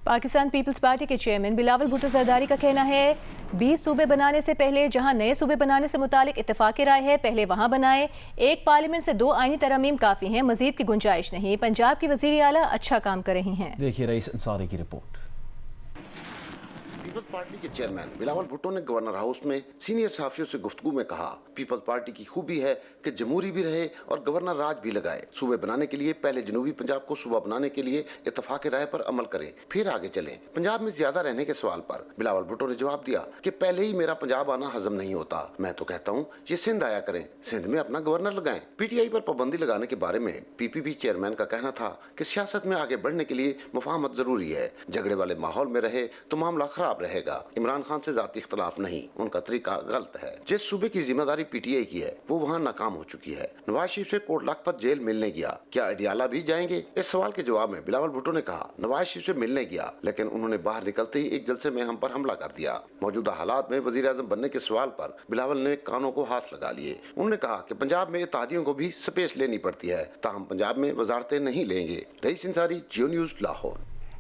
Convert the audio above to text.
Pakistan Peoples party کے chairman Bilawal Bhutto Zardari کا کہنا ہے 20 صوبے بنانے سے پہلے جہاں نئے صوبے بنانے سے متعلق اتفاق رائے ہے پہلے وہاں بنائے. ایک پارلیمنٹ سے 2 آئینی ترامیم کافی ہیں, مزید کی گنجائش نہیں. پنجاب کی وزیر اعلیٰ اچھا کام کر رہی ہیں. دیکھیے رئیس انصاری کی رپورٹ. پیپلز پارٹی کے چیئرمین بلاول بھٹو نے گورنر ہاؤس میں سینئر صحافیوں سے گفتگو میں کہا پیپلز پارٹی کی خوبی ہے کہ جمہوری بھی رہے اور گورنر راج بھی لگائے. صوبے بنانے کے لیے پہلے جنوبی پنجاب کو صوبہ بنانے کے لیے اتفاق رائے پر عمل کریں, پھر آگے چلیں. پنجاب میں زیادہ رہنے کے سوال پر بلاول بھٹو نے جواب دیا کہ پہلے ہی میرا پنجاب آنا ہضم نہیں ہوتا. میں تو کہتا ہوں یہ سندھ آیا کریں, سندھ میں اپنا گورنر لگائیں. پی ٹی آئی پر پابندی لگانے کے بارے میں پی پی پی چیئرمین کا کہنا تھا کہ سیاست میں آگے بڑھنے کے لیے مفاہمت ضروری ہے. جھگڑے والے ماحول میں رہے تو معاملہ خراب رہے گا. عمران خان سے ذاتی اختلاف نہیں, ان کا طریقہ غلط ہے. جس صوبے کی ذمہ داری پی ٹی آئی کی ہے وہ وہاں ناکام ہو چکی ہے. نواز شریف سے کوٹ لکھپت جیل ملنے گیا, کیا اڈیالہ بھی جائیں گے؟ اس سوال کے جواب میں بلاول بھٹو نے کہا نواز شریف سے ملنے گیا لیکن انہوں نے باہر نکلتے ہی ایک جلسے میں ہم پر حملہ کر دیا. موجودہ حالات میں وزیر اعظم بننے کے سوال پر بلاول نے کانوں کو ہاتھ لگا لیے. انہوں نے کہا کہ پنجاب میں اتحادیوں کو بھی سپیس لینی پڑتی ہے, تاہم پنجاب میں وزارتیں نہیں لیں گے. رئیس انصاری، جیو نیوز، لاہور.